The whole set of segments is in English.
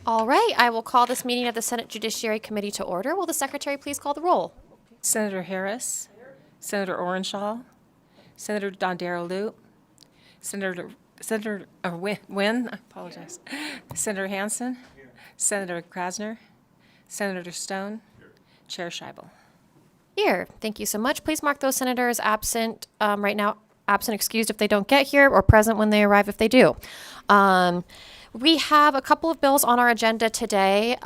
All right, I will call this meeting of the Senate Judiciary Committee to order. Will the secretary please call the roll? Senator Harris, Senator Orenshaw, Senator Dondero Loop, Wynn, I apologize, Senator Hansen, Senator Krasner, Senator Stone, Chair Scheibel. Here, thank you so much. Please mark those senators absent right now, absent excused if they don't get here, or present when they arrive if they do. We have a couple of bills on our agenda today.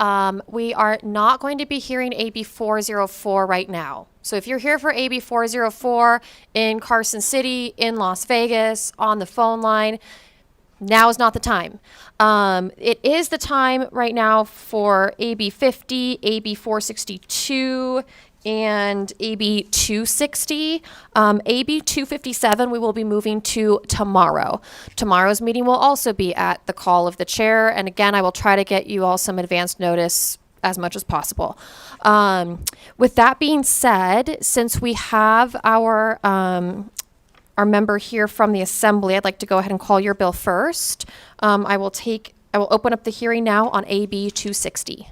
We are not going to be hearing AB 404 right now. So if you're here for AB 404 in Carson City, in Las Vegas, on the phone line, now is not the time. It is the time right now for AB 50, AB 462, and AB 260. AB 257 we will be moving to tomorrow. Tomorrow's meeting will also be at the call of the chair. And again, I will try to get you all some advance notice as much as possible. With that being said, since we have our member here from the Assembly, I'd like to go ahead and call your bill first. I will open up the hearing now on AB 260.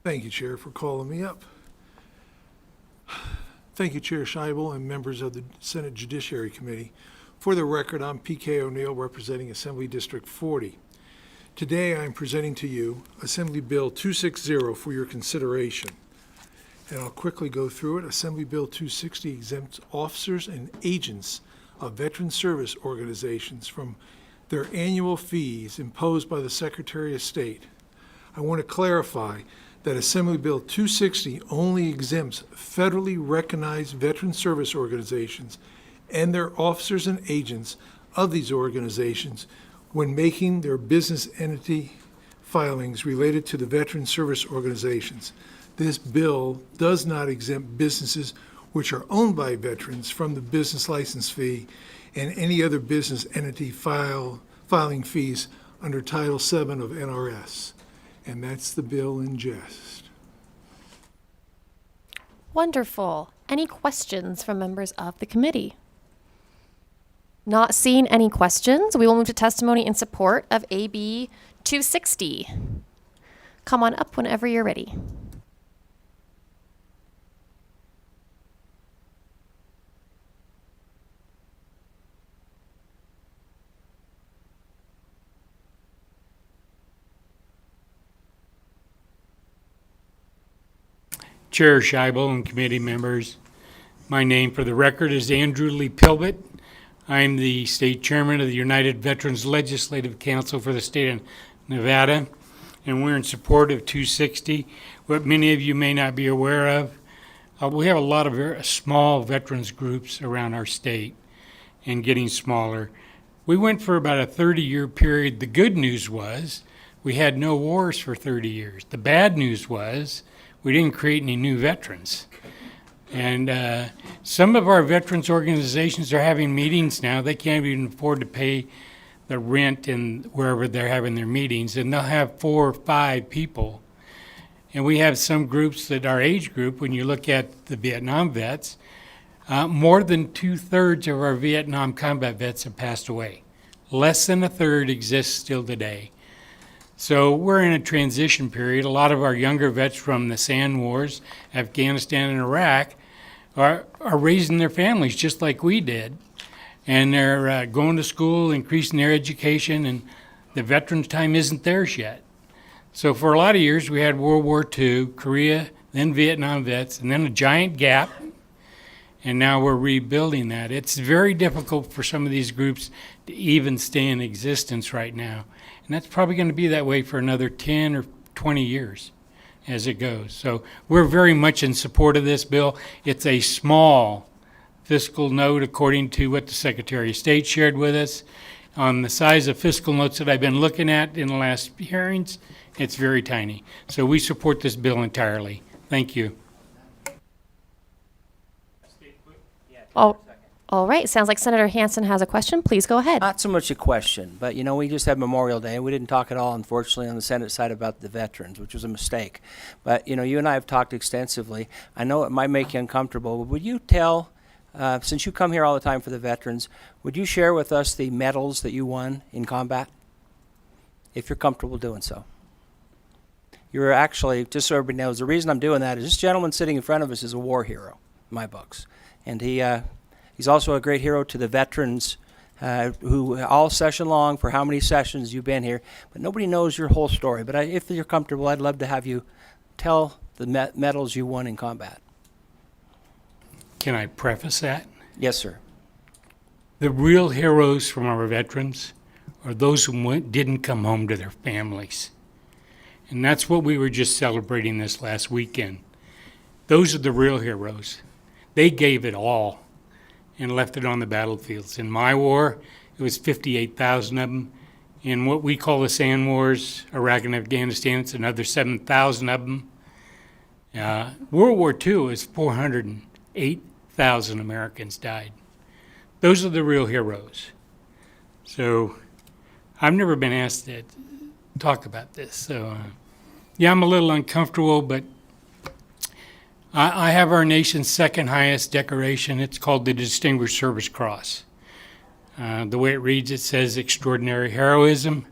Thank you, Chair, for calling me up. Thank you, Chair Scheibel and members of the Senate Judiciary Committee. For the record, I'm P.K. O'Neill, representing Assembly District 40. Today, I'm presenting to you Assembly Bill 260 for your consideration. And I'll quickly go through it. Assembly Bill 260 exempts officers and agents of veteran service organizations from their annual fees imposed by the Secretary of State. I want to clarify that Assembly Bill 260 only exempts federally recognized veteran service organizations and their officers and agents of these organizations when making their business entity filings related to the veteran service organizations. This bill does not exempt businesses which are owned by veterans from the business license fee and any other business entity filing fees under Title VII of NRS. And that's the bill in jest. Wonderful. Any questions from members of the committee? Not seeing any questions, we will move to testimony in support of AB 260. Come on up whenever you're ready. Chair Scheibel and committee members, my name for the record is Andrew Lee Pilbett. I'm the state chairman of the United Veterans Legislative Council for the state of Nevada, and we're in support of 260. What many of you may not be aware of, we have a lot of very small veterans groups around our state and getting smaller. We went for about a 30-year period. The good news was we had no wars for 30 years. The bad news was we didn't create any new veterans. And some of our veterans organizations are having meetings now. They can't even afford to pay the rent in wherever they're having their meetings, and they'll have 4 or 5 people. And we have some groups that our age group, when you look at the Vietnam vets, more than 2/3 of our Vietnam combat vets have passed away. Less than a third exists still today. So we're in a transition period. A lot of our younger vets from the Sand Wars, Afghanistan and Iraq, are raising their families just like we did. And they're going to school, increasing their education, and the veterans' time isn't theirs yet. So for a lot of years, we had World War II, Korea, then Vietnam vets, and then a giant gap. And now we're rebuilding that. It's very difficult for some of these groups to even stay in existence right now. And that's probably going to be that way for another 10 or 20 years as it goes. So we're very much in support of this bill. It's a small fiscal note according to what the Secretary of State shared with us. On the size of fiscal notes that I've been looking at in the last hearings, it's very tiny. So we support this bill entirely. Thank you. All right, sounds like Senator Hansen has a question. Please go ahead. Not so much a question, but you know, we just had Memorial Day, and we didn't talk at all, unfortunately, on the Senate side about the veterans, which was a mistake. But you know, you and I have talked extensively. I know it might make you uncomfortable, but would you tell, since you come here all the time for the veterans, would you share with us the medals that you won in combat, if you're comfortable doing so? You're actually, just so everybody knows, the reason I'm doing that is this gentleman sitting in front of us is a war hero, in my books, and he's also a great hero to the veterans who all session long, for how many sessions you've been here, but nobody knows your whole story. But if you're comfortable, I'd love to have you tell the medals you won in combat. Can I preface that? Yes, sir. The real heroes from our veterans are those who didn't come home to their families. And that's what we were just celebrating this last weekend. Those are the real heroes. They gave it all and left it on the battlefields. In my war, it was 58,000 of them. In what we call the Sand Wars, Iraq and Afghanistan, it's another 7,000 of them. World War II is 408,000 Americans died. Those are the real heroes. So I've never been asked to talk about this. So yeah, I'm a little uncomfortable, but I have our nation's second highest decoration. It's called the Distinguished Service Cross. The way it reads, it says extraordinary heroism.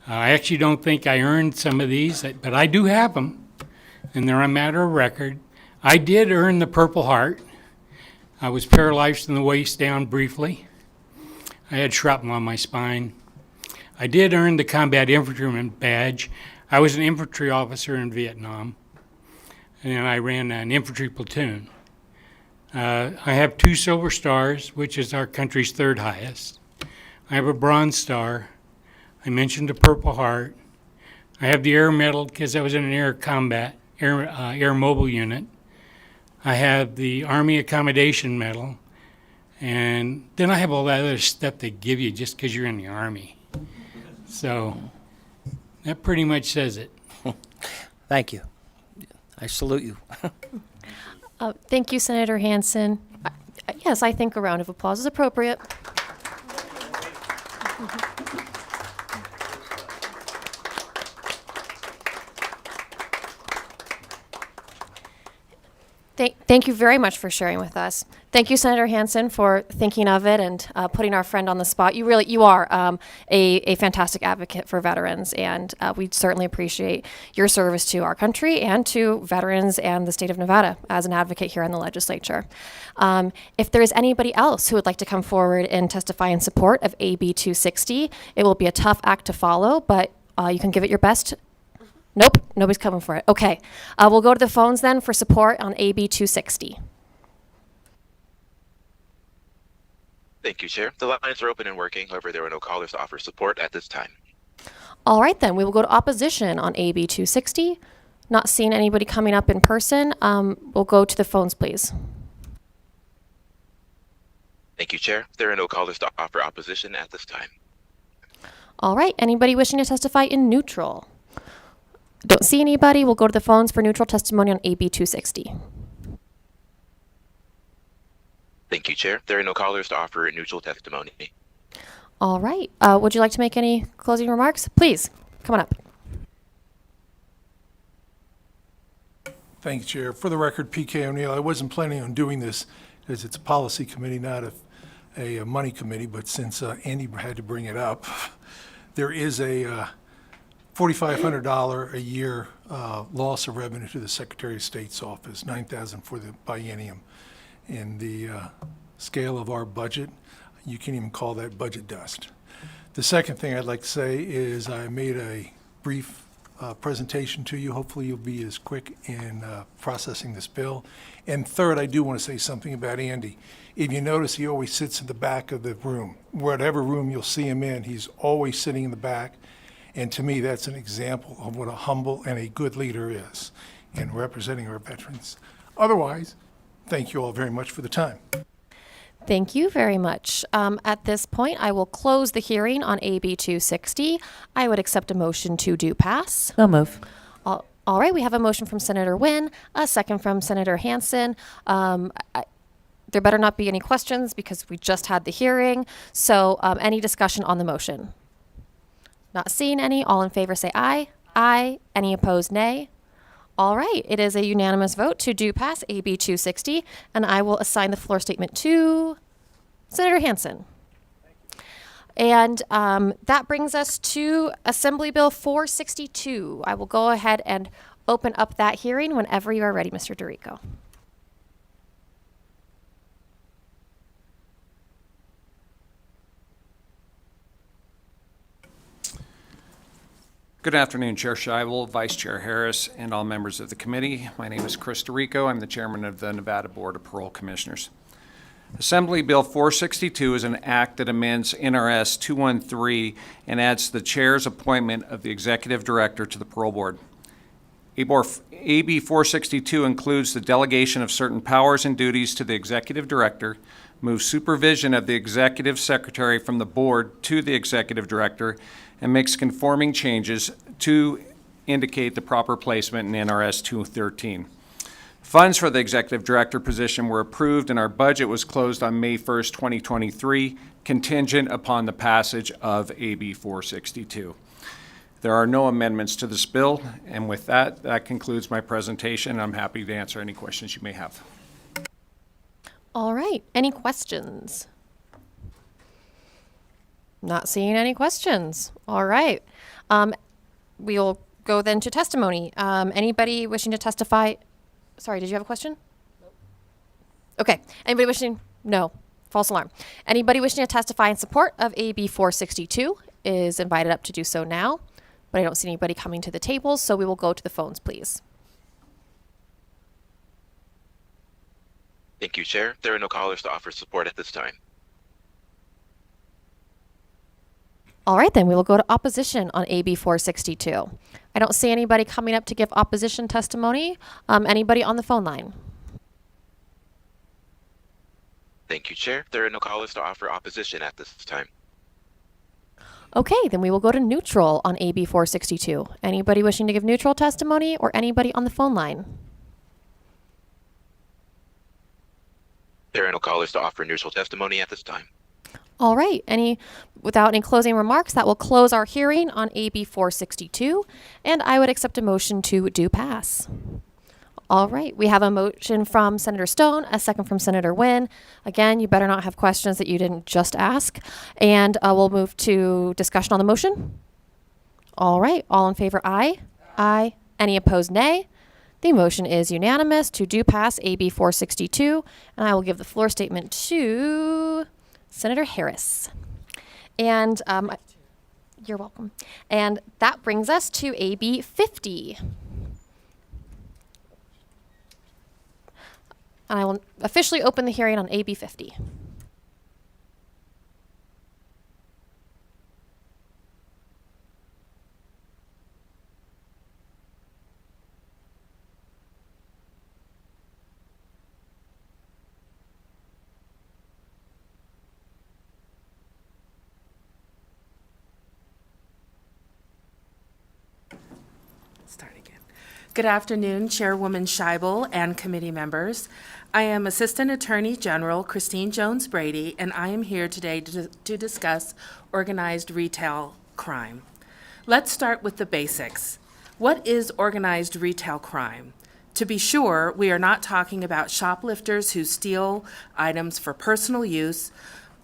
I actually don't think I earned some of these, but I do have them, and they're a matter of record. I did earn the Purple Heart. I was paralyzed from the waist down briefly. I had shrapnel on my spine. I did earn the Combat Infantryman Badge. I was an infantry officer in Vietnam, and I ran an infantry platoon. I have 2 Silver Stars, which is our country's 3rd highest. I have a Bronze Star. I mentioned the Purple Heart. I have the Air Medal because I was in an air mobile unit. I have the Army Accommodation Medal. And then I have all that other stuff they give you just because you're in the Army. So that pretty much says it. Thank you. I salute you. Thank you, Senator Hansen. Yes, I think a round of applause is appropriate. Thank you very much for sharing with us. Thank you, Senator Hansen, for thinking of it and putting our friend on the spot. You are a fantastic advocate for veterans, and we certainly appreciate your service to our country and to veterans and the state of Nevada as an advocate here in the legislature. If there is anybody else who would like to come forward and testify in support of AB 260, it will be a tough act to follow, but you can give it your best. Nope, nobody's coming for it. Okay, we'll go to the phones then for support on AB 260. Thank you, Chair. The lines are open and working. However, there are no callers to offer support at this time. All right, then we will go to opposition on AB 260. Not seeing anybody coming up in person. We'll go to the phones, please. Thank you, Chair. There are no callers to offer opposition at this time. All right, anybody wishing to testify in neutral? Don't see anybody. We'll go to the phones for neutral testimony on AB 260. Thank you, Chair. There are no callers to offer neutral testimony. All right. Would you like to make any closing remarks? Please, come on up. Thank you, Chair. For the record, PK O'Neill, I wasn't planning on doing this as it's a policy committee, not a money committee, but since Andy had to bring it up, there is a $4,500 a year loss of revenue to the Secretary of State's office, $9,000 for the biennium. In the scale of our budget, you can even call that budget dust. The second thing I'd like to say is I made a brief presentation to you. Hopefully you'll be as quick in processing this bill. And third, I do want to say something about Andy. If you notice, he always sits in the back of the room. Whatever room you'll see him in, he's always sitting in the back. And to me, that's an example of what a humble and a good leader is in representing our veterans. Otherwise, thank you all very much for the time. Thank you very much. At this point, I will close the hearing on AB 260. I would accept a motion to do pass. So move. All right, we have a motion from Senator Wynn, a second from Senator Hansen. There better not be any questions because we just had the hearing. So any discussion on the motion? Not seeing any. All in favor say aye. Aye. Any opposed, nay. All right, it is a unanimous vote to do pass AB 260, and I will assign the floor statement to Senator Hansen. And that brings us to Assembly Bill 462. I will go ahead and open up that hearing whenever you are ready, Mr. DeRico. Good afternoon, Chair Scheibel, Vice Chair Harris, and all members of the committee. My name is Chris DeRico. I'm the chairman of the Nevada Board of Parole Commissioners. Assembly Bill 462 is an act that amends NRS 213 and adds the chair's appointment of the executive director to the parole board. AB 462 includes the delegation of certain powers and duties to the executive director, moves supervision of the executive secretary from the board to the executive director, and makes conforming changes to indicate the proper placement in NRS 213. Funds for the executive director position were approved and our budget was closed on May 1st, 2023, contingent upon the passage of AB 462. There are no amendments to this bill, and with that, that concludes my presentation. I'm happy to answer any questions you may have. All right, any questions? Not seeing any questions. All right. We'll go then to testimony. Anybody wishing to testify? Sorry, did you have a question? Nope. Okay. Anybody wishing? No. False alarm. Anybody wishing to testify in support of AB 462 is invited up to do so now, but I don't see anybody coming to the tables, so we will go to the phones, please. Thank you, Chair. There are no callers to offer support at this time. All right, then we will go to opposition on AB 462. I don't see anybody coming up to give opposition testimony. Anybody on the phone line? Thank you, Chair. There are no callers to offer opposition at this time. Okay, then we will go to neutral on AB 462. Anybody wishing to give neutral testimony or anybody on the phone line? There are no callers to offer neutral testimony at this time. All right, without any closing remarks, that will close our hearing on AB 462, and I would accept a motion to do pass. All right, we have a motion from Senator Stone, a second from Senator Wynn. Again, you better not have questions that you didn't just ask, and we'll move to discussion on the motion. All right, all in favor, aye. Aye. Any opposed, nay. The motion is unanimous to do pass AB 462, and I will give the floor statement to Senator Harris. And you're welcome. And that brings us to AB 50. And I will officially open the hearing on AB 50. Start again. Good afternoon, Chairwoman Scheibel and committee members. I am Assistant Attorney General Christine Jones Brady, and I am here today to discuss organized retail crime. Let's start with the basics. What is organized retail crime? To be sure, we are not talking about shoplifters who steal items for personal use.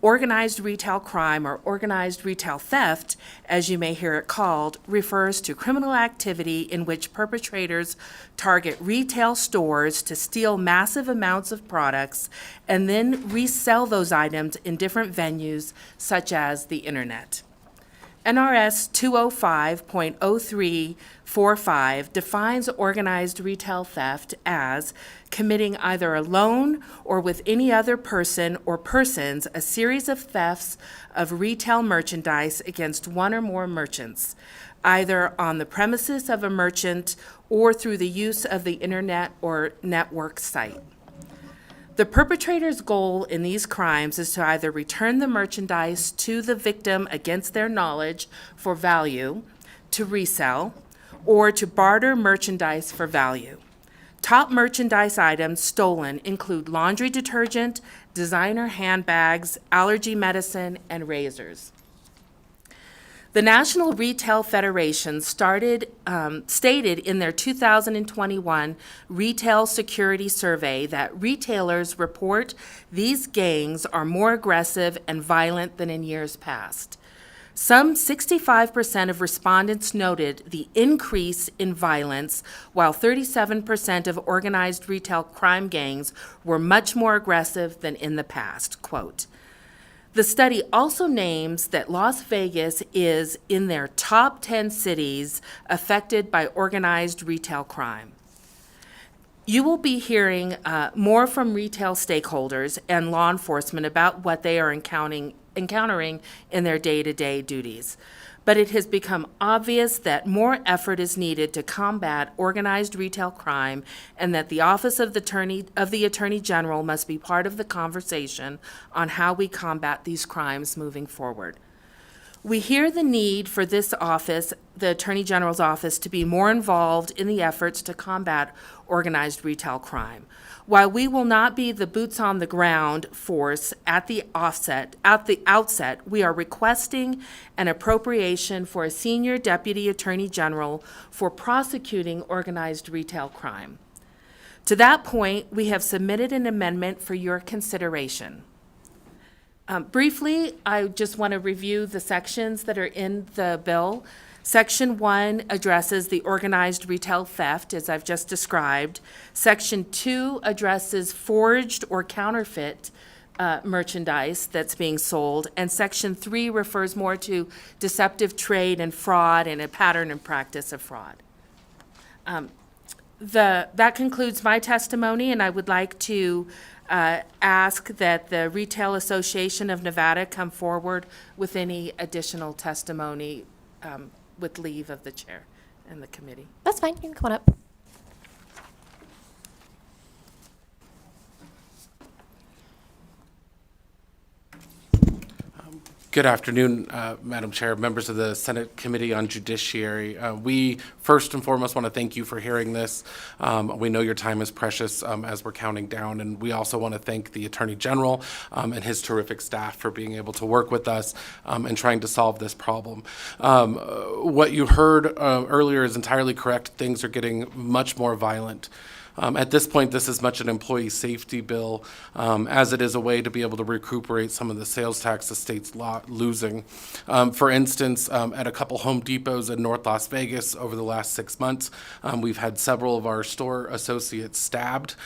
Organized retail crime, or organized retail theft, as you may hear it called, refers to criminal activity in which perpetrators target retail stores to steal massive amounts of products and then resell those items in different venues, such as the internet. NRS 205.0345 defines organized retail theft as committing either alone or with any other person or persons a series of thefts of retail merchandise against one or more merchants, either on the premises of a merchant or through the use of the internet or network site. The perpetrator's goal in these crimes is to either return the merchandise to the victim against their knowledge for value, to resell, or to barter merchandise for value. Top merchandise items stolen include laundry detergent, designer handbags, allergy medicine, and razors. The National Retail Federation stated in their 2021 Retail Security Survey that retailers report these gangs are more aggressive and violent than in years past. Some 65% of respondents noted the increase in violence, while 37% of organized retail crime gangs were much more aggressive than in the past, quote. The study also names that Las Vegas is in their top 10 cities affected by organized retail crime. You will be hearing more from retail stakeholders and law enforcement about what they are encountering in their day-to-day duties. But it has become obvious that more effort is needed to combat organized retail crime, and that the Office of the Attorney General must be part of the conversation on how we combat these crimes moving forward. We hear the need for this office, the Attorney General's office, to be more involved in the efforts to combat organized retail crime. While we will not be the boots on the ground force at the outset, we are requesting an appropriation for a senior deputy attorney general for prosecuting organized retail crime. To that point, we have submitted an amendment for your consideration. Briefly, I just want to review the sections that are in the bill. Section 1 addresses the organized retail theft, as I've just described. Section 2 addresses forged or counterfeit merchandise that's being sold. And Section 3 refers more to deceptive trade and fraud and a pattern and practice of fraud. That concludes my testimony, and I would like to ask that the Retail Association of Nevada come forward with any additional testimony with leave of the chair and the committee. That's fine. You can come on up. Good afternoon, Madam Chair, members of the Senate Committee on Judiciary. We first and foremost want to thank you for hearing this. We know your time is precious as we're counting down, and we also want to thank the Attorney General and his terrific staff for being able to work with us and trying to solve this problem. What you heard earlier is entirely correct. Things are getting much more violent. At this point, this is much an employee safety bill, as it is a way to be able to recuperate some of the sales tax the state's losing. For instance, at a couple Home Depots in North Las Vegas over the last 6 months, we've had several of our store associates stabbed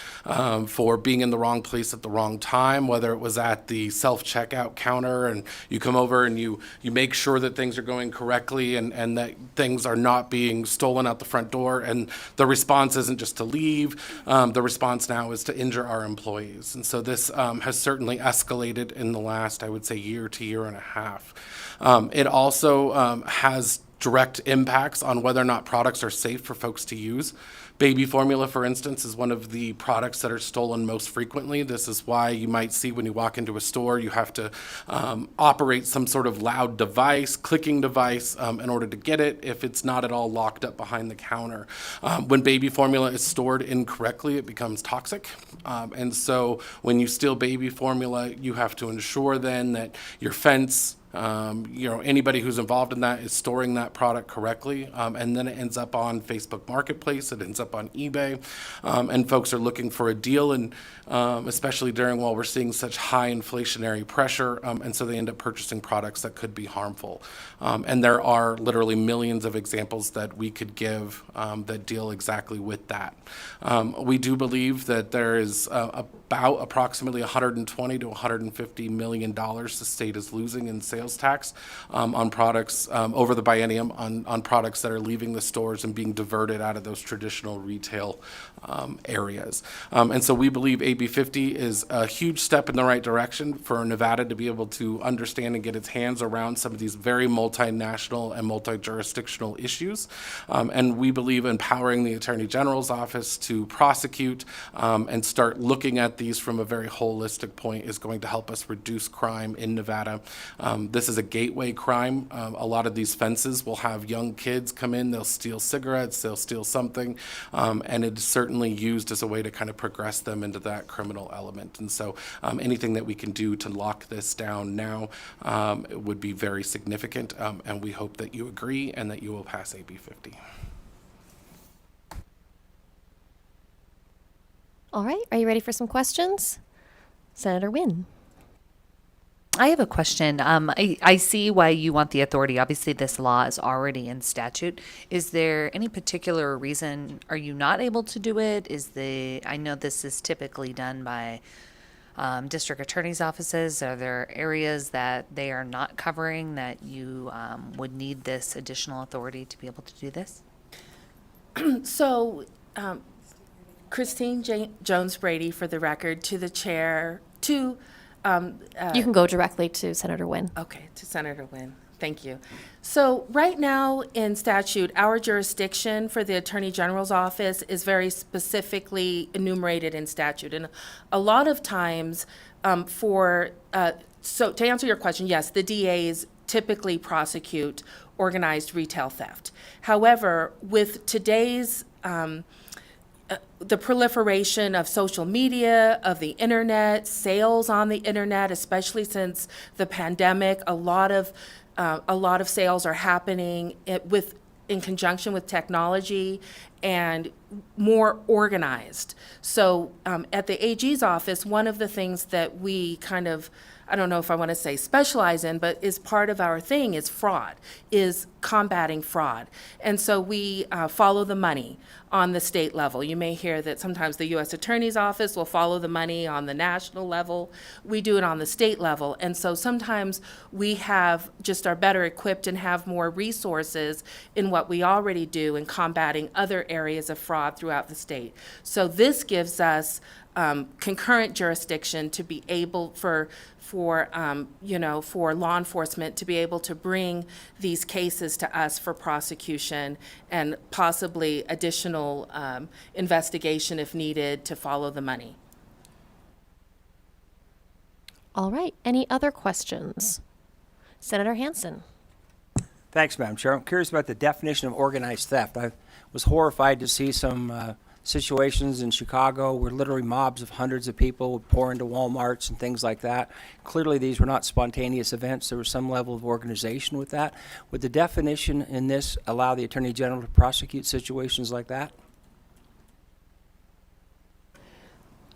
for being in the wrong place at the wrong time, whether it was at the self-checkout counter and you come over and you make sure that things are going correctly and that things are not being stolen out the front door, and the response isn't just to leave. The response now is to injure our employees. And so this has certainly escalated in the last, I would say, year to year and a half. It also has direct impacts on whether or not products are safe for folks to use. Baby formula, for instance, is one of the products that are stolen most frequently. This is why you might see when you walk into a store, you have to operate some sort of loud device, clicking device, in order to get it if it's not at all locked up behind the counter. When baby formula is stored incorrectly, it becomes toxic. And so when you steal baby formula, you have to ensure then that your fence, anybody who's involved in that is storing that product correctly, and then it ends up on Facebook Marketplace, it ends up on eBay, and folks are looking for a deal, and especially while we're seeing such high inflationary pressure, and so they end up purchasing products that could be harmful. And there are literally millions of examples that we could give that deal exactly with that. We do believe that there is about approximately $120 to $150 million the state is losing in sales sales tax on products over the biennium on products that are leaving the stores and being diverted out of those traditional retail areas. And so we believe AB 50 is a huge step in the right direction for Nevada to be able to understand and get its hands around some of these very multinational and multi-jurisdictional issues. And we believe empowering the Attorney General's office to prosecute and start looking at these from a very holistic point is going to help us reduce crime in Nevada. This is a gateway crime. A lot of these fences will have young kids come in, they'll steal cigarettes, they'll steal something, and it's certainly used as a way to kind of progress them into that criminal element. And so anything that we can do to lock this down now would be very significant, and we hope that you agree and that you will pass AB 50. All right, are you ready for some questions? Senator Wynn. I have a question. I see why you want the authority. Obviously, this law is already in statute. Is there any particular reason, are you not able to do it? I know this is typically done by district attorney's offices. Are there areas that they are not covering that you would need this additional authority to be able to do this? So, Christine Jones Brady, for the record, to the chair, to You can go directly to Senator Wynn. Okay, to Senator Wynn. Thank you. So right now in statute, our jurisdiction for the Attorney General's office is very specifically enumerated in statute. And a lot of times so to answer your question, yes, the DAs typically prosecute organized retail theft. However, with today's the proliferation of social media, of the internet, sales on the internet, especially since the pandemic, a lot of sales are happening in conjunction with technology and more organized. So at the AG's office, one of the things that we kind of, I don't know if I want to say specialize in, but is part of our thing is fraud, is combating fraud. And so we follow the money on the state level. You may hear that sometimes the U.S. Attorney's Office will follow the money on the national level. We do it on the state level. And so sometimes we are better equipped and have more resources in what we already do in combating other areas of fraud throughout the state. So this gives us concurrent jurisdiction to be able for law enforcement to be able to bring these cases to us for prosecution and possibly additional investigation if needed to follow the money. All right, any other questions? Senator Hansen. Thanks, Madam Chair. I'm curious about the definition of organized theft. I was horrified to see some situations in Chicago where literally mobs of hundreds of people would pour into Walmarts and things like that. Clearly, these were not spontaneous events. There was some level of organization with that. Would the definition in this allow the Attorney General to prosecute situations like that?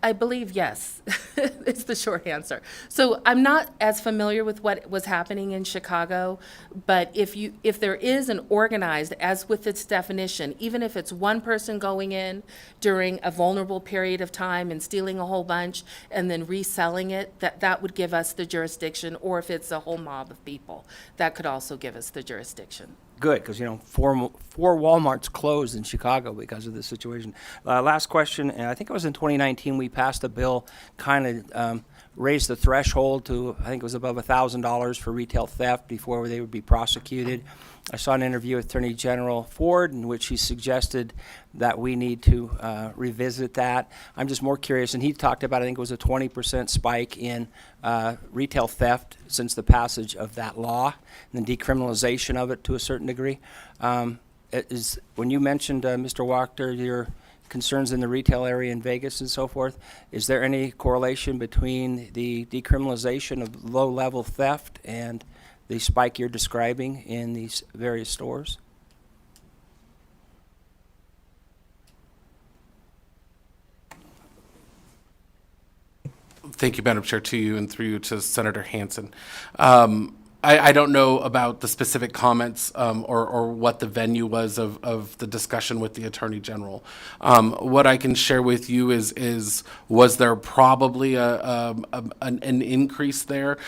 I believe yes, is the short answer. So I'm not as familiar with what was happening in Chicago, but if there is an organized, as with its definition, even if it's one person going in during a vulnerable period of time and stealing a whole bunch and then reselling it, that would give us the jurisdiction, or if it's a whole mob of people, that could also give us the jurisdiction. Good, because, four Walmarts closed in Chicago because of this situation. Last question, and I think it was in 2019, we passed a bill kind of raised the threshold to, I think it was above $1,000 for retail theft before they would be prosecuted. I saw an interview with Attorney General Ford in which he suggested that we need to revisit that. I'm just more curious, and he talked about, I think it was a 20% spike in retail theft since the passage of that law and the decriminalization of it to a certain degree. When you mentioned, Mr. Wachter, your concerns in the retail area in Vegas and so forth, is there any correlation between the decriminalization of low-level theft and the spike you're describing in these various stores? Thank you, Madam Chair, to you and through you to Senator Hansen. I don't know about the specific comments or what the venue was of the discussion with the Attorney General. What I can share with you is was there probably an increase there?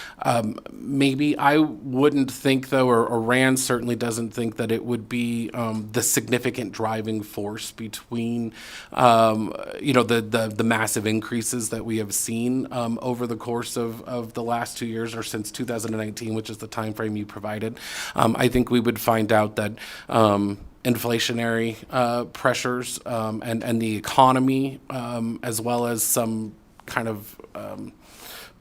Maybe. I wouldn't think, though, or Rand certainly doesn't think that it would be the significant driving force between the massive increases that we have seen over the course of the last 2 years, or since 2019, which is the time frame you provided. I think we would find out that inflationary pressures and the economy, as well as some kind of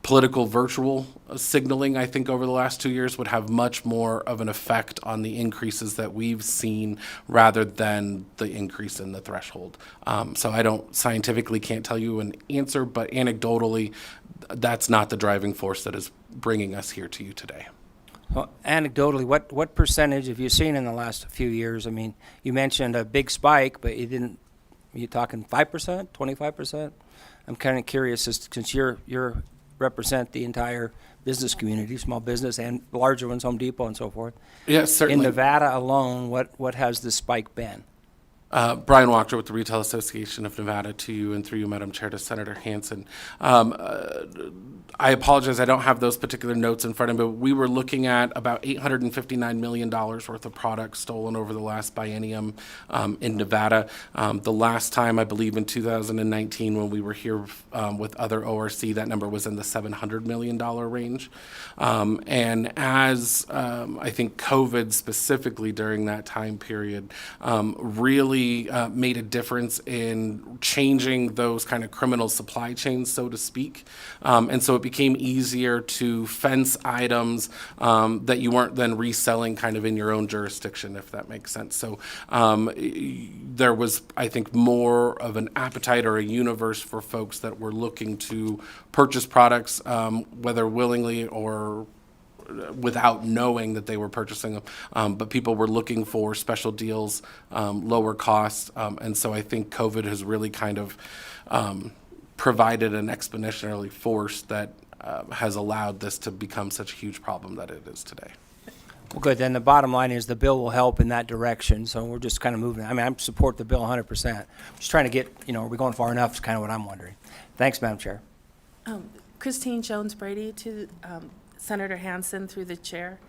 political virtual signaling, I think, over the last 2 years would have much more of an effect on the increases that we've seen rather than the increase in the threshold. So I don't scientifically can't tell you an answer, but anecdotally, that's not the driving force that is bringing us here to you today. Well, anecdotally, what percentage have you seen in the last few years? I mean, you mentioned a big spike, but you didn't. Are you talking 5%, 25%? I'm kind of curious, since you're represent the entire business community, small business and larger ones, Home Depot and so forth. Yes, certainly. In Nevada alone, what has the spike been? Brian Wachter with the Retail Association of Nevada, to you, and through you, Madam Chair, to Senator Hansen. I apologize, I don't have those particular notes in front of me, but we were looking at about $859 million worth of products stolen over the last biennium in Nevada. The last time, I believe in 2019, when we were here with other ORC, that number was in the $700 million range. And as I think COVID specifically during that time period really made a difference in changing those kind of criminal supply chains, so to speak. And so it became easier to fence items that you weren't then reselling kind of in your own jurisdiction, if that makes sense. So there was, I think, more of an appetite or a universe for folks that were looking to purchase products, whether willingly or without knowing that they were purchasing them, but people were looking for special deals, lower costs, and so I think COVID has really kind of provided an exponentially force that has allowed this to become such a huge problem that it is today. Well, good. Then the bottom line is the bill will help in that direction. So we're just kind of moving. I mean, I support the bill 100%. Just trying to get, are we going far enough is kind of what I'm wondering. Thanks, Madam Chair. Christine Jones Brady to Senator Hansen through the chair.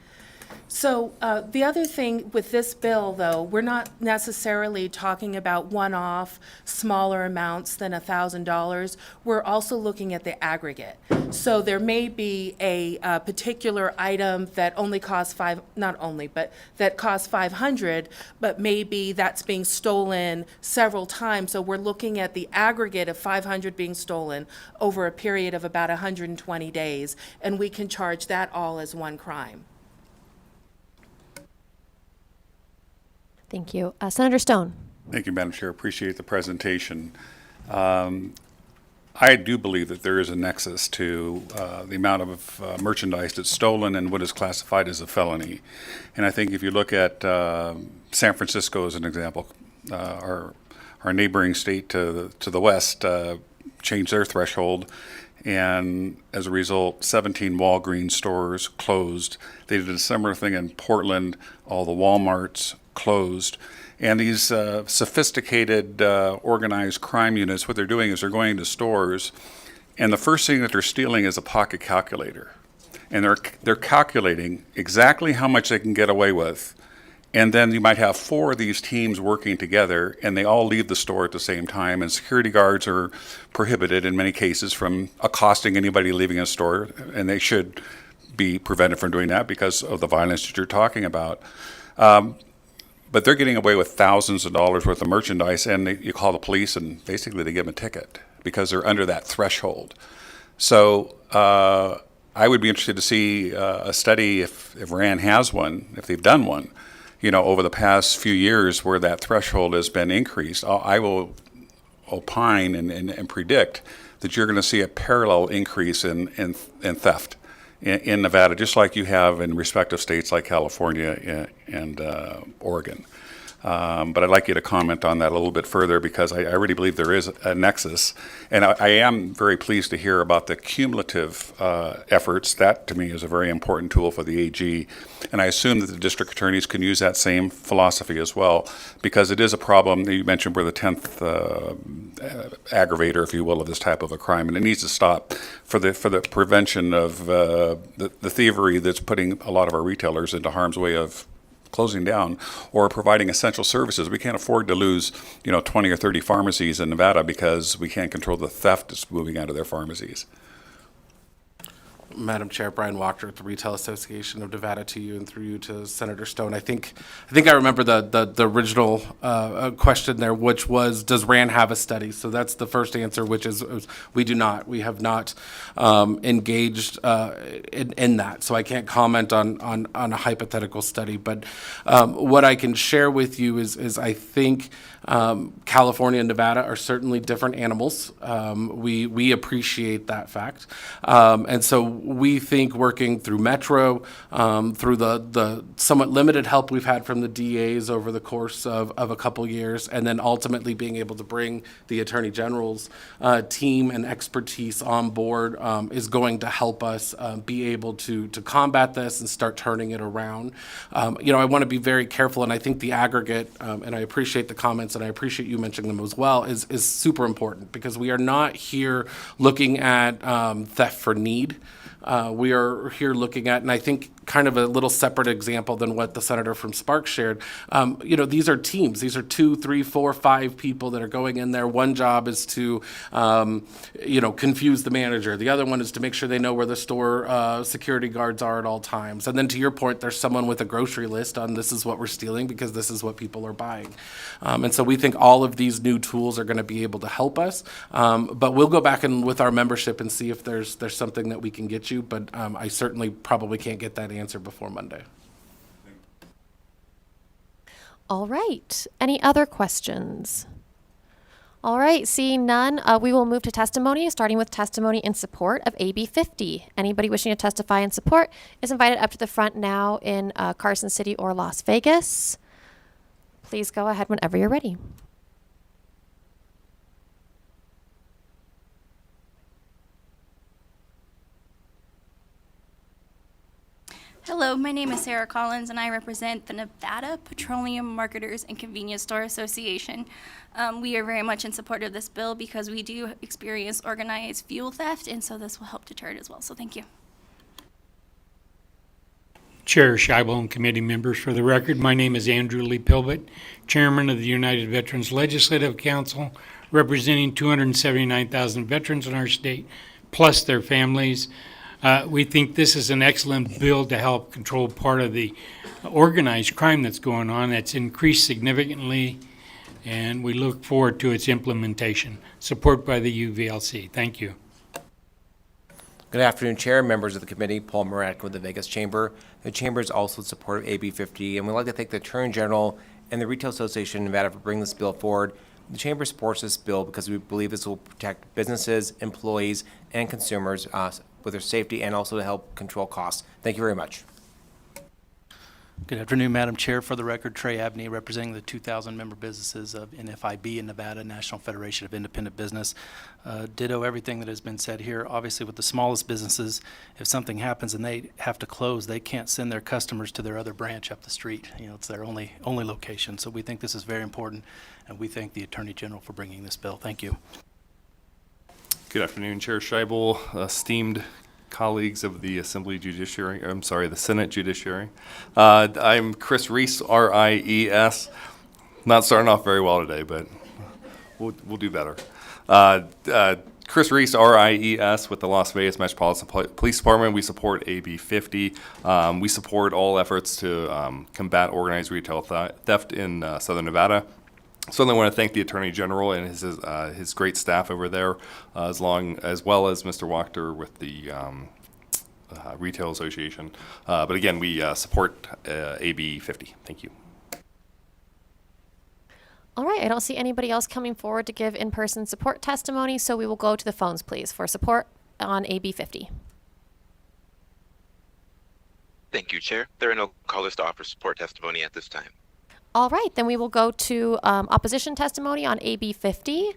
So the other thing with this bill, though, we're not necessarily talking about one-off smaller amounts than $1,000. We're also looking at the aggregate. So there may be a particular item that only costs that costs $500, but maybe that's being stolen several times. So we're looking at the aggregate of $500 being stolen over a period of about 120 days, and we can charge that all as one crime. Thank you. Senator Stone. Thank you, Madam Chair. Appreciate the presentation. I do believe that there is a nexus to the amount of merchandise that's stolen and what is classified as a felony. And I think if you look at San Francisco as an example, our neighboring state to the west changed their threshold, and as a result, 17 Walgreens stores closed. They did a similar thing in Portland. All the Walmarts closed. And these sophisticated organized crime units, what they're doing is they're going into stores, and the first thing that they're stealing is a pocket calculator. And they're calculating exactly how much they can get away with. And then you might have 4 of these teams working together, and they all leave the store at the same time, and security guards are prohibited in many cases from accosting anybody leaving a store, and they should be prevented from doing that because of the violence that you're talking about. But they're getting away with thousands of dollars worth of merchandise, and you call the police, and basically they give them a ticket because they're under that threshold. So I would be interested to see a study, if RAND has one, if they've done one, over the past few years where that threshold has been increased. I will opine and predict that you're going to see a parallel increase in theft in Nevada, just like you have in respective states like California and Oregon. But I'd like you to comment on that a little bit further because I really believe there is a nexus. And I am very pleased to hear about the cumulative efforts. That, to me, is a very important tool for the AG. And I assume that the district attorneys can use that same philosophy as well, because it is a problem that you mentioned we're the 10th aggravator, if you will, of this type of a crime. And it needs to stop for the prevention of the thievery that's putting a lot of our retailers into harm's way of closing down or providing essential services. We can't afford to lose, 20 or 30 pharmacies in Nevada because we can't control the theft that's moving out of their pharmacies. Madam Chair, Brian Wachter with the Retail Association of Nevada, to you and through you to Senator Stone. I think I remember the original question there, which was, does RAND have a study? So that's the first answer, which is we do not. We have not engaged in that. So I can't comment on a hypothetical study. But what I can share with you is I think California and Nevada are certainly different animals. We appreciate that fact. And so we think working through Metro, through the somewhat limited help we've had from the DAs over the course of a couple years, and then ultimately being able to bring the Attorney General's team and expertise on board is going to help us be able to combat this and start turning it around. I want to be very careful, and I think the aggregate, and I appreciate the comments, and I appreciate you mentioning them as well, is super important, because we are not here looking at theft for need. We are here looking at, and I think kind of a little separate example than what the senator from Sparks shared. These are teams. These are 2, 3, 4, 5 people that are going in there. One job is to, confuse the manager. The other one is to make sure they know where the store security guards are at all times. And then to your point, there's someone with a grocery list on this is what we're stealing because this is what people are buying. And so we think all of these new tools are going to be able to help us. But we'll go back and with our membership and see if there's something that we can get you. But I certainly probably can't get that answer before Monday. All right. Any other questions? All right. Seeing none, we will move to testimony, starting with testimony in support of AB 50. Anybody wishing to testify in support is invited up to the front now in Carson City or Las Vegas. Please go ahead whenever you're ready. Hello, my name is Sarah Collins, and I represent the Nevada Petroleum Marketers and Convenience Store Association. We are very much in support of this bill because we do experience organized fuel theft, and so this will help deter it as well. So thank you. Chair Scheibel and committee members, for the record, my name is Andrew Lee Pilbett, Chairman of the United Veterans Legislative Council, representing 279,000 veterans in our state, plus their families. We think this is an excellent bill to help control part of the organized crime that's going on. That's increased significantly, and we look forward to its implementation. Support by the UVLC. Thank you. Good afternoon, Chair, members of the committee. Paul Morack with the Vegas Chamber. The Chamber is also in support of AB 50, and we'd like to thank the Attorney General and the Retail Association of Nevada for bringing this bill forward. The Chamber supports this bill because we believe this will protect businesses, employees, and consumers with their safety and also to help control costs. Thank you very much. Good afternoon, Madam Chair. For the record, Trey Abney, representing the 2,000 member businesses of NFIB in Nevada, National Federation of Independent Business. Ditto everything that has been said here. Obviously, with the smallest businesses, if something happens and they have to close, they can't send their customers to their other branch up the street. It's their only location. So we think this is very important, and we thank the Attorney General for bringing this bill. Thank you. Good afternoon, Chair Scheibel, esteemed colleagues of the the Senate Judiciary. I'm Chris Reese, R-I-E-S. Not starting off very well today, but we'll do better. Chris Reese, R-I-E-S, with the Las Vegas Metropolitan Police Department. We support AB 50. We support all efforts to combat organized retail theft in Southern Nevada. Certainly want to thank the Attorney General and his great staff over there, as well as Mr. Wachter with the Retail Association. But again, we support AB 50. Thank you. All right, I don't see anybody else coming forward to give in-person support testimony, so we will go to the phones, please, for support on AB 50. Thank you, Chair. There are no callers to offer support testimony at this time. All right, then we will go to opposition testimony on AB 50.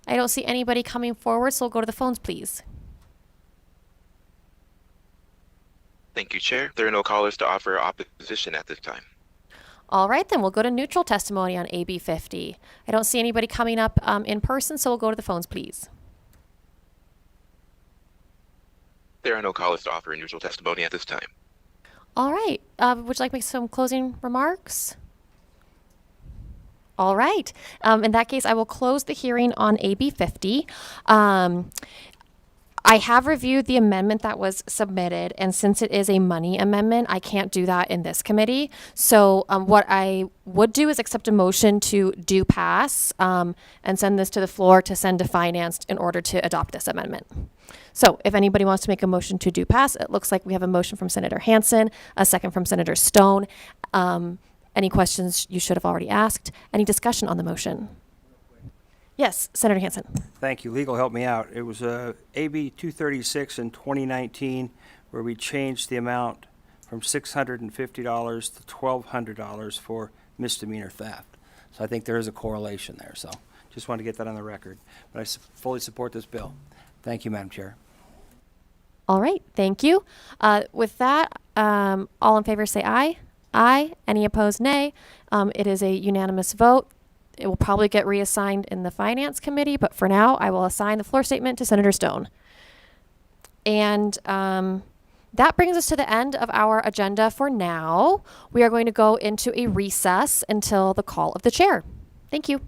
I don't see anybody coming forward, so we'll go to the phones, please. Thank you, Chair. There are no callers to offer opposition at this time. All right, then we'll go to neutral testimony on AB 50. I don't see anybody coming up in person, so we'll go to the phones, please. There are no callers to offer neutral testimony at this time. All right, would you like to make some closing remarks? All right. In that case, I will close the hearing on AB 50. I have reviewed the amendment that was submitted, and since it is a money amendment, I can't do that in this committee. So what I would do is accept a motion to do pass and send this to the floor to send to finance in order to adopt this amendment. So if anybody wants to make a motion to do pass, it looks like we have a motion from Senator Hansen, a second from Senator Stone. Any questions you should have already asked? Any discussion on the motion? Yes, Senator Hansen. Thank you. Legal helped me out. It was AB 236 in 2019 where we changed the amount from $650 to $1,200 for misdemeanor theft. So I think there is a correlation there. So just wanted to get that on the record. But I fully support this bill. Thank you, Madam Chair. All right, thank you. With that, all in favor say aye. Aye. Any opposed, nay. It is a unanimous vote. It will probably get reassigned in the Finance Committee, but for now, I will assign the floor statement to Senator Stone. And that brings us to the end of our agenda for now. We are going to go into a recess until the call of the chair. Thank you.